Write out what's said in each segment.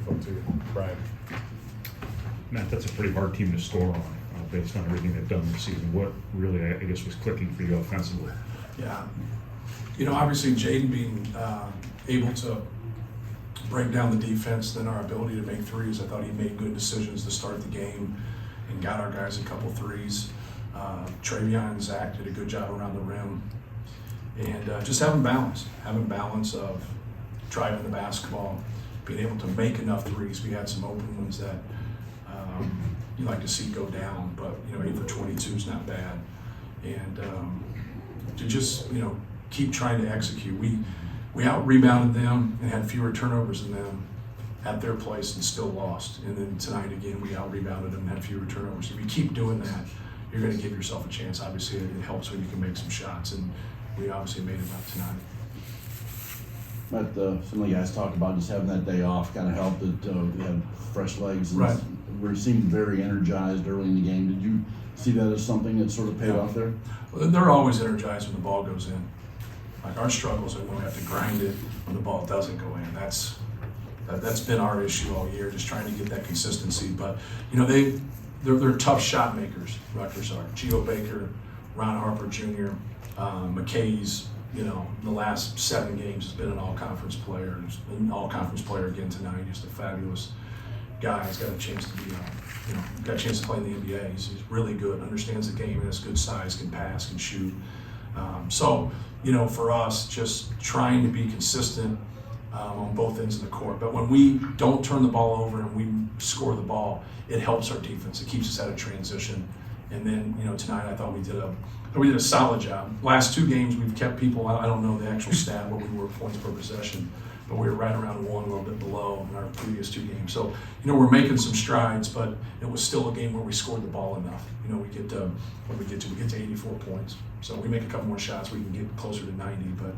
microphone to you, Brian. Matt, that's a pretty hard team to score on based on everything they've done this season. What really, I guess, was clicking for you offensively? Yeah. Obviously Jaden being able to break down the defense, then our ability to make threes. I thought he made good decisions to start the game and got our guys a couple threes. Travion and Zach did a good job around the rim. And just having balance of driving the basketball, being able to make enough threes. We had some open ones that you like to see go down, but 8 for 22 is not bad. And to just keep trying to execute. We out-rebounded them and had fewer turnovers than them at their place and still lost. And then tonight again, we out-rebounded them and had fewer turnovers. If you keep doing that, you're going to give yourself a chance. Obviously, it helps when you can make some shots, and we obviously made them out tonight. But some of the guys talked about just having that day off kind of helped that we had fresh legs. And right. We seemed very energized early in the game. Did you see that as something that sort of paid off there? Well, they're always energized when the ball goes in. Like our struggles are when we have to grind it when the ball doesn't go in. That's been our issue all year, just trying to get that consistency. But they're tough shot makers. Rutgers are. Geo Baker, Ron Harper Jr., McKay's. The last 7 games has been an all-conference player. An all-conference player again tonight. Just a fabulous guy. He's got a chance to be, got a chance to play in the NBA. He's really good. Understands the game. Has good size. Can pass. Can shoot. So for us, just trying to be consistent on both ends of the court. But when we don't turn the ball over and we score the ball, it helps our defense. It keeps us out of transition. And then tonight I thought we did a solid job. Last 2 games we've kept people. I don't know the actual stat what we were points per possession, but we were right around 1, a little bit below in our previous 2 games. So we're making some strides, but it was still a game where we scored the ball enough. We get to 84 points. So we make a couple more shots, we can get closer to 90. But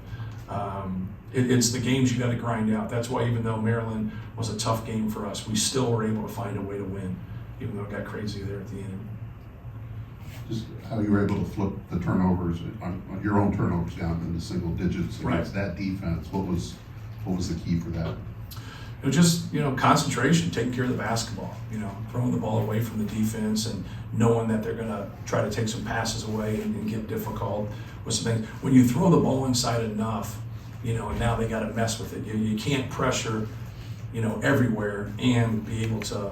it's the games you got to grind out. That's why even though Maryland was a tough game for us, we still were able to find a way to win, even though it got crazy there at the end. Just how you were able to flip the turnovers, on your own turnovers down into single digits against that defense. What was the key for that? It was just, concentration, taking care of the basketball, throwing the ball away from the defense and knowing that they're going to try to take some passes away and get difficult with some things. When you throw the ball inside enough, and now they got to mess with it. You can't pressure, everywhere and be able to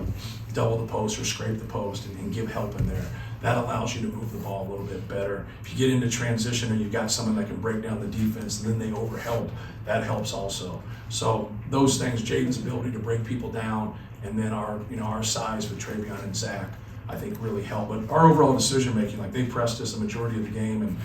double the post or scrape the post and give help in there. That allows you to move the ball a little bit better. If you get into transition and you've got someone that can break down the defense and then they overhelp, that helps also. So those things, Jaden's ability to break people down, and then our size with Travion and Zach, I think really helped. But our overall decision making, like they pressed us the majority of the game, and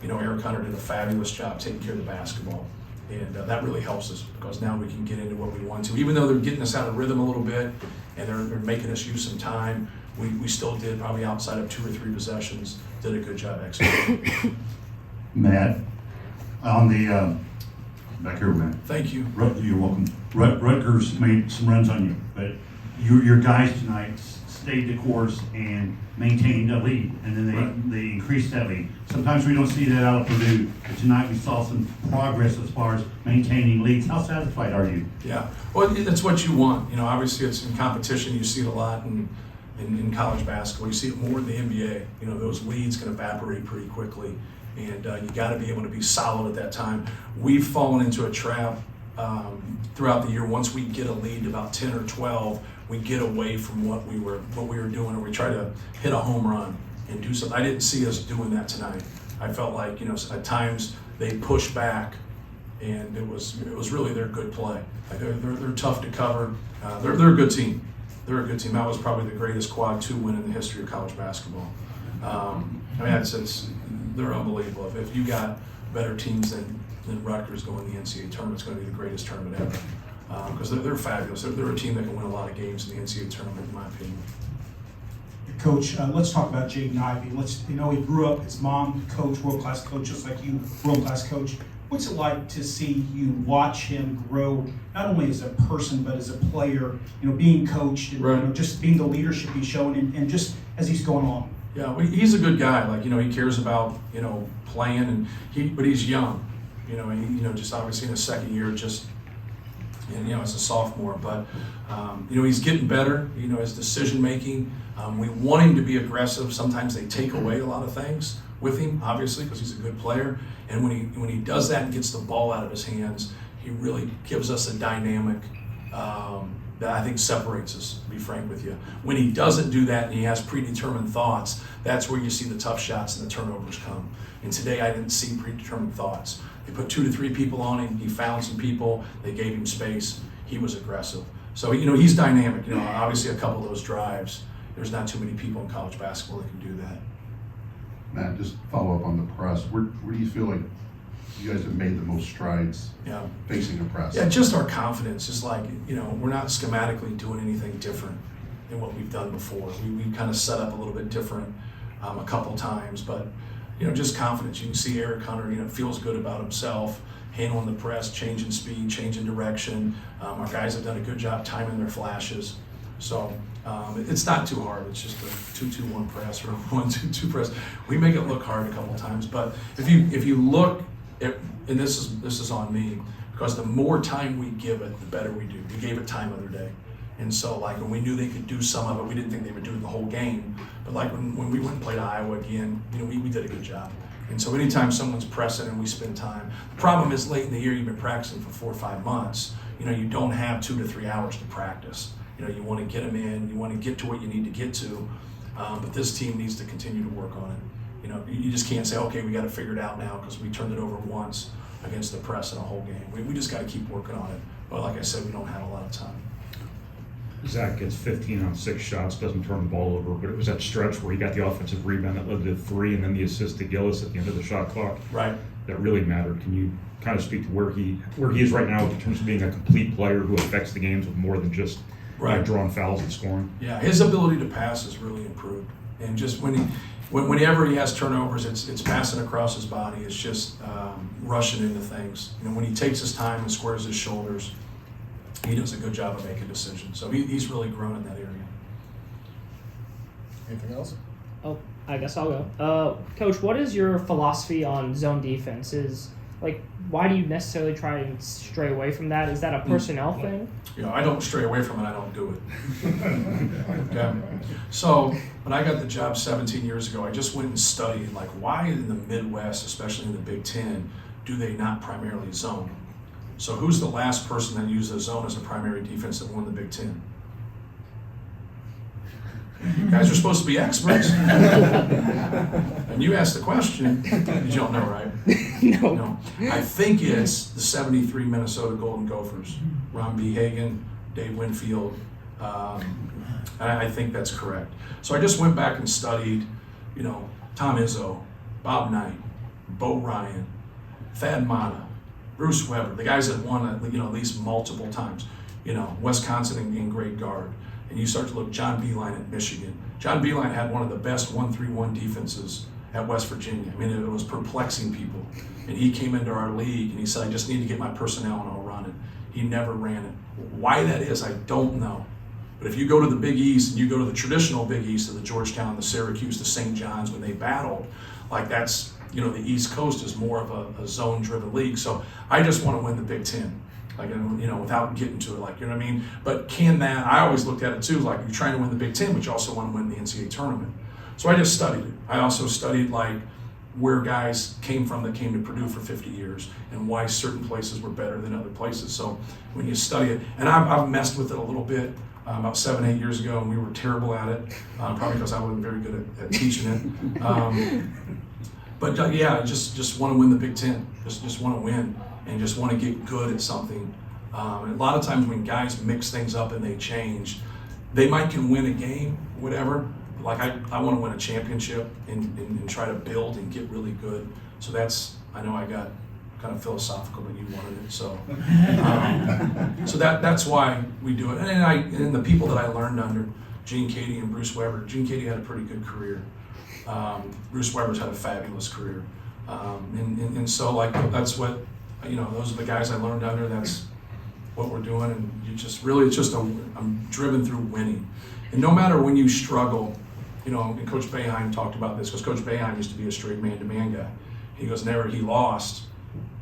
Eric Hunter did a fabulous job taking care of the basketball. And that really helps us because now we can get into what we want to. Even though they're getting us out of rhythm a little bit and they're making us use some time, we still did, probably outside of 2 or 3 possessions, did a good job executing. Matt, on the back here, Matt. Thank you. You're welcome. Rutgers made some runs on you, but your guys tonight stayed the course and maintained a lead, and then they increased that lead. Sometimes we don't see that out of Purdue, but tonight we saw some progress as far as maintaining leads. How satisfied are you? Yeah, well, that's what you want. Obviously it's in competition. You see it a lot in college basketball. You see it more in the NBA. Those leads can evaporate pretty quickly, and you got to be able to be solid at that time. We've fallen into a trap throughout the year. Once we get a lead to about 10 or 12, we get away from what we were doing, or we try to hit a home run and do something. I didn't see us doing that tonight. I felt like at times they pushed back, and it was really their good play. Like they're tough to cover. They're a good team. They're a good team. That was probably the greatest quad 2 win in the history of college basketball. They're unbelievable. If you got better teams than Rutgers going to the NCAA tournament, it's going to be the greatest tournament ever. Because they're fabulous. They're a team that can win a lot of games in the NCAA tournament, in my opinion. Coach, let's talk about Jaden Ivey. He grew up, his mom coach, world-class coach, just like you, world-class coach. What's it like to see you watch him grow, not only as a person, but as a player, being coached and just being the leadership he's shown and just as he's going on? Yeah, well, he's a good guy. He cares about, playing, but he's young. Just obviously in his second year, just and as a sophomore, but he's getting better. His decision making. We want him to be aggressive. Sometimes they take away a lot of things with him, obviously, because he's a good player. And when he does that and gets the ball out of his hands, he really gives us a dynamic that I think separates us, to be frank with you. When he doesn't do that and he has predetermined thoughts, that's where you see the tough shots and the turnovers come. And today I didn't see predetermined thoughts. They put 2 to 3 people on him. He found some people. They gave him space. He was aggressive. So, he's dynamic. Obviously a couple of those drives, there's not too many people in college basketball that can do that. Matt, just follow up on the press. Where do you feel like you guys have made the most strides facing a press? Yeah, just our confidence. Just like, we're not schematically doing anything different than what we've done before. We kind of set up a little bit different a couple times, but, just confidence. You can see Eric Hunter, feels good about himself, handling the press, changing speed, changing direction. Our guys have done a good job timing their flashes. So it's not too hard. It's just a 2-2-1 press or 1-2-2 press. We make it look hard a couple times, but if you look at, and this is on me, because the more time we give it, the better we do. We gave it time the other day, and so like when we knew they could do some of it, we didn't think they would do it the whole game. But like when we went and played Iowa again, we did a good job. And so anytime someone's pressing and we spend time, the problem is late in the year you've been practicing for 4 or 5 months. You don't have 2 to 3 hours to practice. You want to get them in, you want to get to what you need to get to, but this team needs to continue to work on it. You just can't say, okay, we got to figure it out now because we turned it over once against the press in a whole game. We just got to keep working on it. But like I said, we don't have a lot of time. Zach gets 15 on 6 shots, doesn't turn the ball over, but it was that stretch where he got the offensive rebound that led to 3 and then the assist to Gillis at the end of the shot clock. Right. That really mattered. Can you kind of speak to where he is right now in terms of being a complete player who affects the games with more than just drawing fouls and scoring? Yeah, his ability to pass has really improved. And just whenever he has turnovers, it's passing across his body. It's just rushing into things. When he takes his time and squares his shoulders, he does a good job of making decisions. So he's really grown in that area. Anything else? Oh, I guess I'll go. Coach, what is your philosophy on zone defenses? Like, why do you necessarily try and stray away from that? Is that a personnel thing? I don't stray away from it. I don't do it. Okay. So when I got the job 17 years ago, I just went and studied, like, why in the Midwest, especially in the Big Ten, do they not primarily zone? So who's the last person that used the zone as a primary defense that won the Big Ten? You guys are supposed to be experts. And you asked the question, you don't know, right? No. I think it's the 73 Minnesota Golden Gophers. Ron B. Hagan, Dave Winfield. I think that's correct. So I just went back and studied, Tom Izzo, Bob Knight, Bo Ryan, Thad Matta, Bruce Weber, the guys that won at least multiple times. Wisconsin in great guard. And you start to look, John Beilein at Michigan. John Beilein had one of the best 1-3-1 defenses at West Virginia. I mean, it was perplexing people. And he came into our league and he said, I just need to get my personnel and I'll run it. He never ran it. Why that is, I don't know. But if you go to the Big East and you go to the traditional Big East of the Georgetown, the Syracuse, the St. John's, when they battled, like that's, the East Coast is more of a zone-driven league. So I just want to win the Big Ten. Like, without getting to it, like, you know what I mean? But I always looked at it too, like you're trying to win the Big Ten, but you also want to win the NCAA tournament. So I just studied it. I also studied like where guys came from that came to Purdue for 50 years and why certain places were better than other places. So when you study it, and I've messed with it a little bit about 7-8 years ago, and we were terrible at it, probably because I wasn't very good at teaching it. But yeah, just want to win the Big Ten. Just want to win. And just want to get good at something. And a lot of times when guys mix things up and they change, they might can win a game, whatever. Like I want to win a championship and try to build and get really good. So I know I got kind of philosophical, but you wanted it. So so that's why we do it. And the people that I learned under, Gene Cady and Bruce Weber. Gene Cady had a pretty good career. Bruce Weber's had a fabulous career. And so like that's what, those are the guys I learned under. That's what we're doing, and I'm driven through winning. And no matter when you struggle, and Coach Boeheim talked about this, because Coach Boeheim used to be a straight man-to-man guy. He goes, whenever he lost,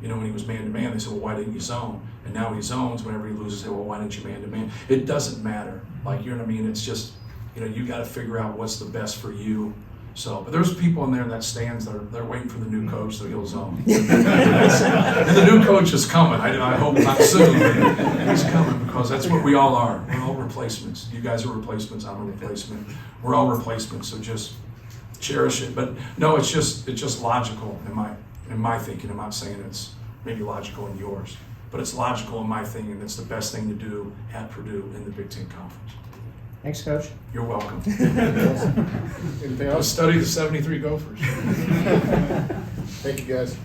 You know, when he was man-to-man, they said, well, why didn't you zone? And now when he zones, whenever he loses, they say, well, why didn't you man-to-man? It doesn't matter. Like, you know what I mean? It's just, you know, you got to figure out what's the best for you. So, but there's people in there in that stands that are, they're waiting for the new coach, so he'll zone. And the new coach is coming. I hope not soon, but he's coming, because that's what we all are. We're all replacements. You guys are replacements. I'm a replacement. We're all replacements. So just cherish it. But no, it's just logical in my thinking. I'm not saying it's maybe logical in yours, but it's logical in my thinking. It's the best thing to do at Purdue in the Big Ten Conference. Thanks, Coach. You're welcome. Anything Go else? study the 73 Gophers. Thank you, guys.